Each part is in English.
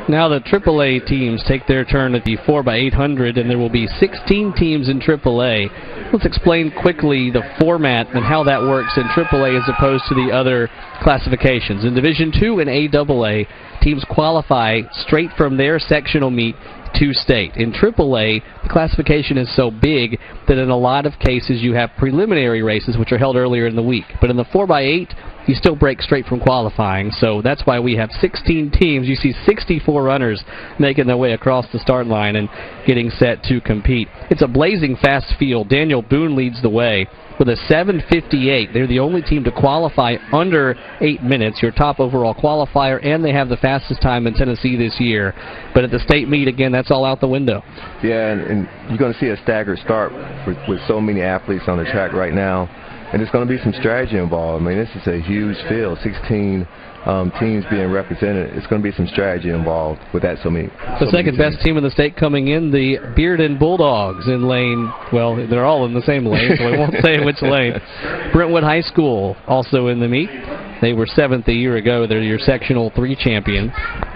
Now the AAA teams take their turn at the 4x800, and there will be 16 teams in AAA. Let's explain quickly the format and how that works in AAA as opposed to the other classifications. In Division II and AAA, teams qualify straight from their sectional meet to state. In AAA, the classification is so big that in a lot of cases you have preliminary races which are held earlier in the week. But in the 4x8, you still break straight from qualifying, so that's why we have 16 teams. You see 64 runners making their way across the start line and getting set to compete. It's a blazing fast field. Daniel Boone leads the way with a 7:58. They're the only team to qualify under 8 minutes, your top overall qualifier, and they have the fastest time in Tennessee this year. But at the state meet, again, that's all out the window. Yeah, and you're going to see a staggered start with so many athletes on the track right now. And there's going to be some strategy involved. I mean, this is a huge field, 16 teams being represented. It's going to be some strategy involved with that. The second best team in the state coming in, the Bearden Bulldogs in lane, well, they're all in the same lane, so we won't say which lane. Brentwood High School also in the meet. They were 7th a year ago. They're your Sectional 3 champion.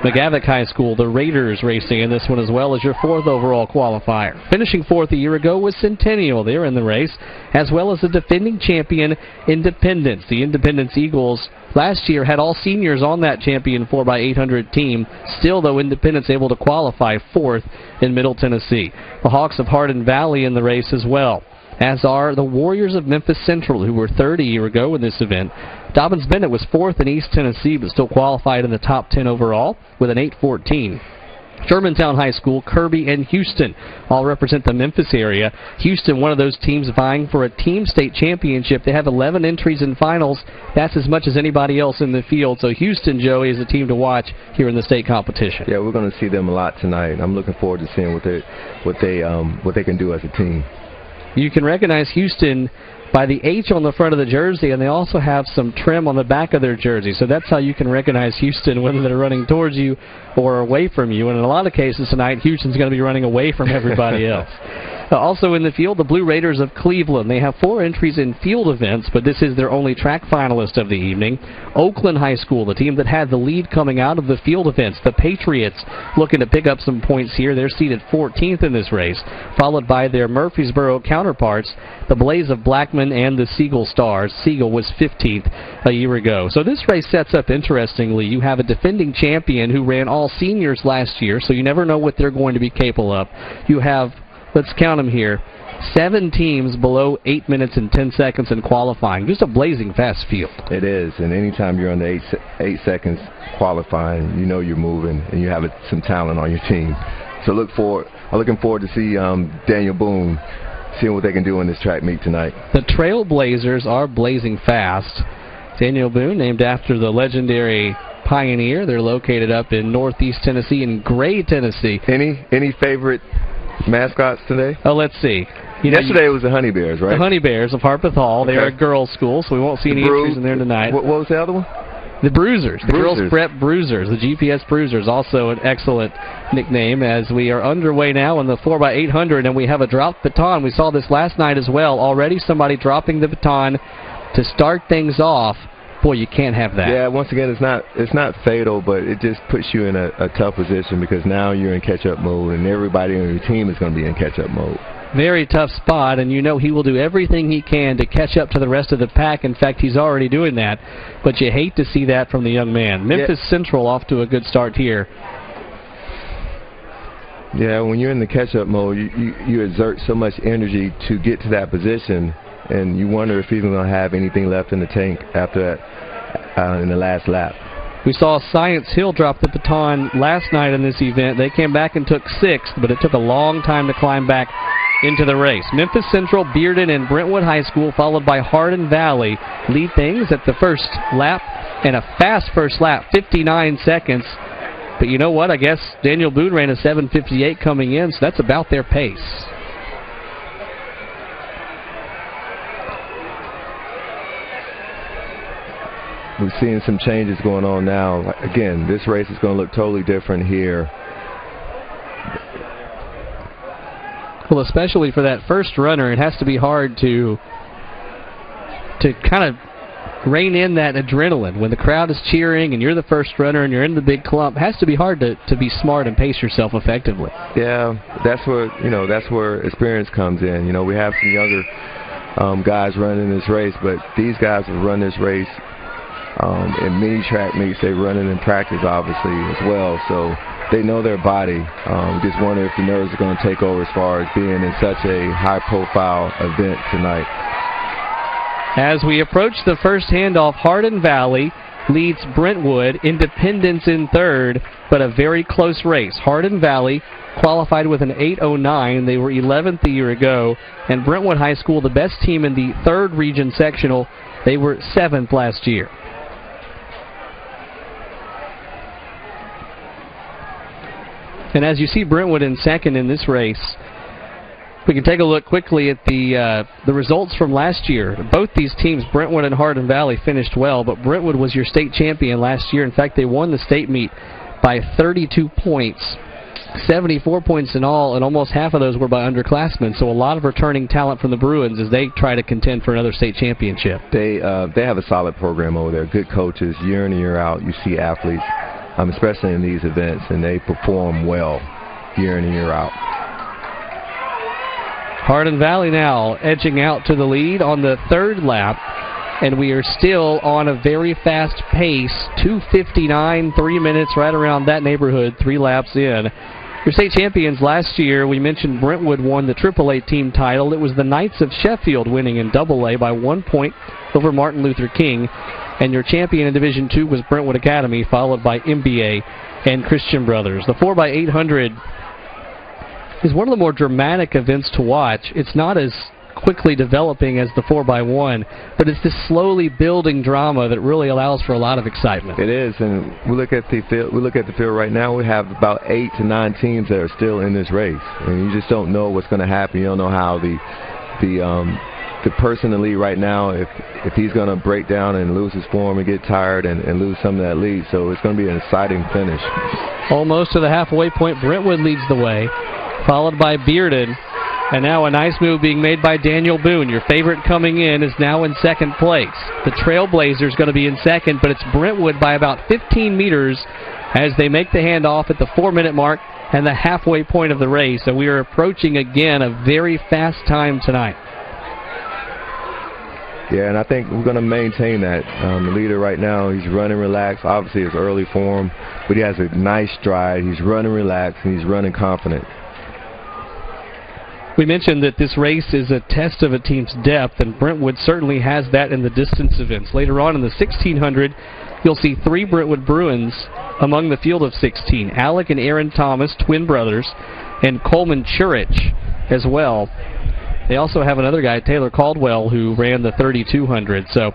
McGavock High School, the Raiders racing in this one as well as your 4th overall qualifier. Finishing 4th a year ago was Centennial. They're in the race, as well as the defending champion, Independence. The Independence Eagles last year had all seniors on that champion 4x800 team. Still, though, Independence able to qualify 4th in Middle Tennessee. The Hawks of Hardin Valley in the race as well, as are the Warriors of Memphis Central, who were 3rd a year ago in this event. Dobbins-Bennett was 4th in East Tennessee, but still qualified in the top 10 overall with an 8:14. Germantown High School, Kirby, and Houston all represent the Memphis area. Houston, one of those teams vying for a team state championship. They have 11 entries in finals. That's as much as anybody else in the field. So Houston, Joey, is a team to watch here in the state competition. Yeah, we're going to see them a lot tonight. I'm looking forward to seeing what they can do as a team. You can recognize Houston by the H on the front of the jersey, and they also have some trim on the back of their jersey. So that's how you can recognize Houston, whether they're running towards you or away from you. And in a lot of cases tonight, Houston's going to be running away from everybody else. Also in the field, the Blue Raiders of Cleveland. They have 4 entries in field events, but this is their only track finalist of the evening. Oakland High School, the team that had the lead coming out of the field events. The Patriots looking to pick up some points here. They're seated 14th in this race, followed by their Murfreesboro counterparts, the Blaze of Blackman and the Siegel Stars. Siegel was 15th a year ago. So this race sets up interestingly. You have a defending champion who ran all seniors last year, so you never know what they're going to be capable of. You have, let's count them here, 7 teams below 8 minutes and 10 seconds in qualifying. Just a blazing fast field. It is, and anytime you're under 8 seconds qualifying, you know you're moving and you have some talent on your team. So I'm looking forward to see Daniel Boone, seeing what they can do in this track meet tonight. The Trailblazers are blazing fast. Daniel Boone, named after the legendary Pioneer. They're located up in northeast Tennessee, in Gray, Tennessee. Any favorite mascots today? Oh, let's see. Yesterday it was the Honey Bears, right? The Honey Bears of Harpeth Hall. Okay. They are a girls' school, so we won't see any entries in there tonight. What was the other one? The Bruisers. The Girls Prep Bruisers. The GPS Bruisers, also an excellent nickname, as we are underway now in the 4x800, and we have a dropped baton. We saw this last night as well. Already somebody dropping the baton to start things off. Boy, you can't have that. Yeah, once again, it's not fatal, but it just puts you in a tough position because now you're in catch-up mode, and everybody on your team is going to be in catch-up mode. Very tough spot, and you know he will do everything he can to catch up to the rest of the pack. In fact, he's already doing that, but you hate to see that from the young man. Memphis Central off to a good start here. Yeah, when you're in the catch-up mode, you exert so much energy to get to that position, and you wonder if he's going to have anything left in the tank after that, in the last lap. We saw Science Hill drop the baton last night in this event. They came back and took 6th, but it took a long time to climb back into the race. Memphis Central, Bearden, and Brentwood High School, followed by Hardin Valley, lead things at the first lap, and a fast first lap, 59 seconds. But you know what? I guess Daniel Boone ran a 7:58 coming in, so that's about their pace. We're seeing some changes going on now. Again, this race is going to look totally different here. Well, especially for that first runner, it has to be hard to kind of rein in that adrenaline when the crowd is cheering and you're the first runner and you're in the big clump. It has to be hard to be smart and pace yourself effectively. Yeah, that's where experience comes in. We have some younger guys running this race, but these guys have run this race in many track meets. They run it in practice, obviously, as well. So they know their body. Just wonder if the nerves are going to take over as far as being in such a high-profile event tonight. As we approach the first handoff, Hardin Valley leads Brentwood. Independence in third, but a very close race. Hardin Valley qualified with an 8:09. They were 11th a year ago. And Brentwood High School, the best team in the third region sectional, they were 7th last year. And as you see Brentwood in second in this race, we can take a look quickly at the results from last year. Both these teams, Brentwood and Hardin Valley, finished well, but Brentwood was your state champion last year. In fact, they won the state meet by 32 points, 74 points in all, and almost half of those were by underclassmen. So a lot of returning talent from the Bruins as they try to contend for another state championship. They have a solid program over there, good coaches, year in and year out. You see athletes, especially in these events, and they perform well year in and year out. Hardin Valley now edging out to the lead on the third lap, and we are still on a very fast pace, 2:59, 3 minutes, right around that neighborhood, 3 laps in. Your state champions last year, we mentioned Brentwood won the AAA team title. It was the Knights of Sheffield winning in AA by 1 point over Martin Luther King, and your champion in Division II was Brentwood Academy, followed by MBA and Christian Brothers. The 4x800 is one of the more dramatic events to watch. It's not as quickly developing as the 4x1, but it's this slowly building drama that really allows for a lot of excitement. It is, and we look at the field. We look at the field right now. We have about 8 to 9 teams that are still in this race, and you just don't know what's going to happen. You don't know how the person in the lead right now, if he's going to break down and lose his form and get tired and lose some of that lead. So it's going to be an exciting finish. Almost to the halfway point, Brentwood leads the way, followed by Bearden. And now a nice move being made by Daniel Boone. Your favorite coming in is now in second place. The Trailblazers going to be in second, but it's Brentwood by about 15 meters as they make the handoff at the 4-minute mark and the halfway point of the race. So we are approaching again a very fast time tonight. Yeah, and I think we're going to maintain that. The leader right now, he's running relaxed. Obviously, it's early for him, but he has a nice stride. He's running relaxed, and he's running confident. We mentioned that this race is a test of a team's depth, and Brentwood certainly has that in the distance events. Later on in the 1600, you'll see 3 Brentwood Bruins among the field of 16. Alec and Aaron Thomas, twin brothers, and Coleman Churich as well. They also have another guy, Taylor Caldwell, who ran the 3200. So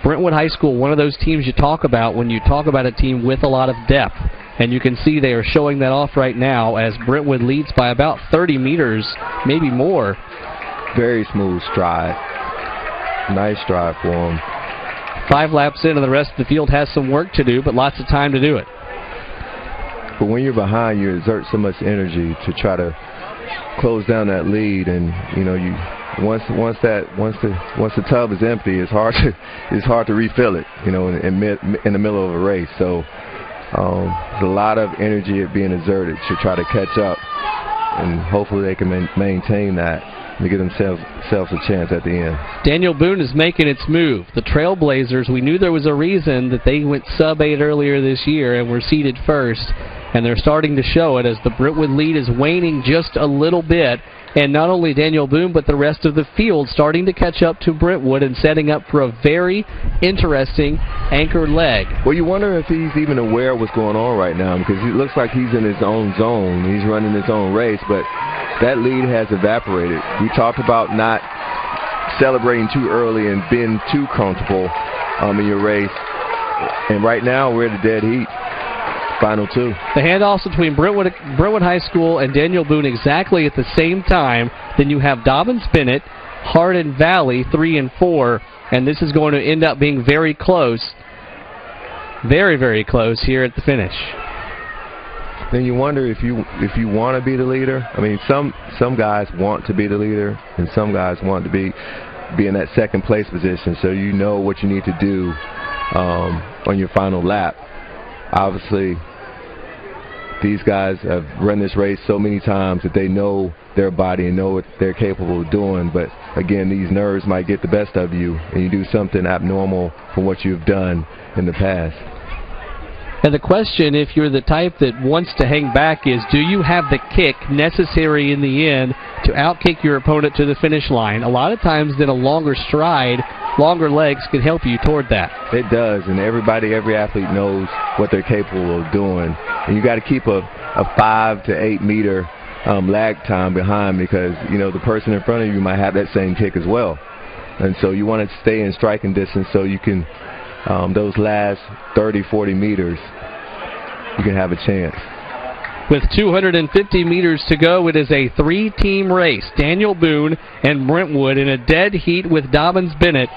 Brentwood High School, one of those teams you talk about when you talk about a team with a lot of depth. And you can see they are showing that off right now as Brentwood leads by about 30 meters, maybe more. Very smooth stride. Nice stride for him. 5 laps in, and the rest of the field has some work to do, but lots of time to do it. But when you're behind, you exert so much energy to try to close down that lead, and once the tub is empty, it's hard to refill it. In the middle of a race. So. There's a lot of energy being exerted to try to catch up, and hopefully they can maintain that and give themselves a chance at the end. Daniel Boone is making its move. The Trailblazers, we knew there was a reason that they went sub-8 earlier this year and were seeded first, and they're starting to show it as the Brentwood lead is waning just a little bit. And not only Daniel Boone, but the rest of the field starting to catch up to Brentwood and setting up for a very interesting anchored leg. Well, you wonder if he's even aware of what's going on right now, because it looks like he's in his own zone. He's running his own race, but that lead has evaporated. We talked about not celebrating too early and being too comfortable in your race. And right now we're at the dead heat. Final 2. The handoffs between Brentwood High School and Daniel Boone exactly at the same time. Then you have Dobbins-Bennett, Hardin Valley 3 and 4, and this is going to end up being very close. Very, very close here at the finish. Then you wonder if you want to be the leader. I mean, some guys want to be the leader, and some guys want to be be in that second place position, so you know what you need to do on your final lap. Obviously, these guys have run this race so many times that they know their body and know what they're capable of doing. But again, these nerves might get the best of you, and you do something abnormal from what you've done in the past. And the question, if you're the type that wants to hang back, is do you have the kick necessary in the end to outkick your opponent to the finish line? A lot of times then a longer stride, longer legs can help you toward that. It does, and every athlete knows what they're capable of doing. And you got to keep a 5 to 8 meter lag time behind, because the person in front of you might have that same kick as well. And so you want to stay in striking distance so you can, those last 30, 40 meters, you can have a chance. With 250 meters to go, it is a 3-team race. Daniel Boone and Brentwood in a dead heat with Dobyns Bennett.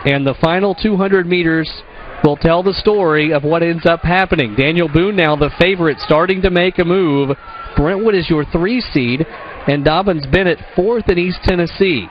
And the final 200 meters will tell the story of what ends up happening. Daniel Boone now the favorite, starting to make a move. Brentwood is your 3 seed, and Dobyns Bennett 4th in East Tennessee.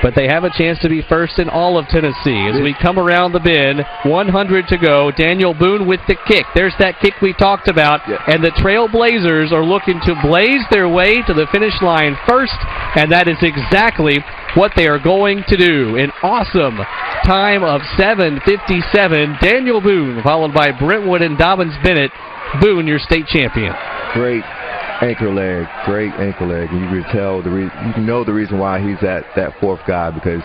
But they have a chance to be first in all of Tennessee. As we come around the bend, 100 to go. Daniel Boone with the kick. There's that kick we talked about. Yeah. And the Trailblazers are looking to blaze their way to the finish line first, and that is exactly what they are going to do. An awesome time of 7:57. Daniel Boone, followed by Brentwood and Dobyns Bennett. Boone, your state champion. Great ankle leg, great ankle leg. And you can tell you know the reason why he's that 4th guy, because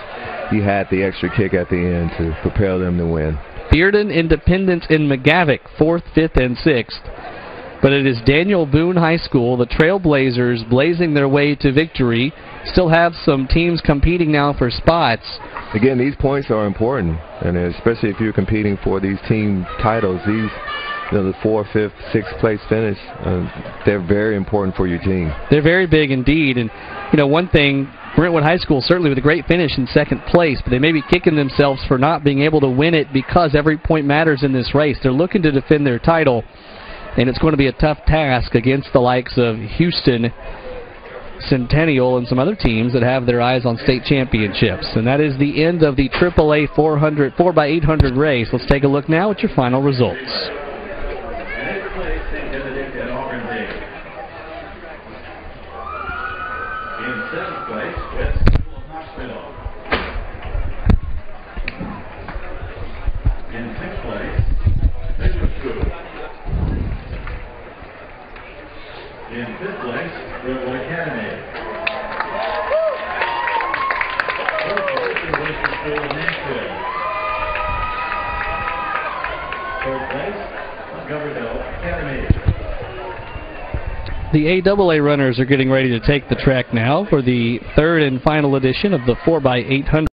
he had the extra kick at the end to propel them to win. Bearden, Independence, and McGavock 4th, 5th, and 6th. But it is Daniel Boone High School, the Trailblazers, blazing their way to victory. Still have some teams competing now for spots. Again, these points are important, and especially if you're competing for these team titles. These, the 4th, 5th, 6th place finish, they're very important for your team. They're very big indeed. And, one thing, Brentwood High School certainly with a great finish in 2nd place, but they may be kicking themselves for not being able to win it because every point matters in this race. They're looking to defend their title, and it's going to be a tough task against the likes of Houston, Centennial, and some other teams that have their eyes on state championships. And that is the end of the AAA 4x800 race. Let's take a look now at your final results. In 5th place, Brentwood Academy. 4th place, University School of Nashville. 3rd place, Montgomeryville Academy. The AAA runners are getting ready to take the track now for the 3rd and final edition of the 4x800.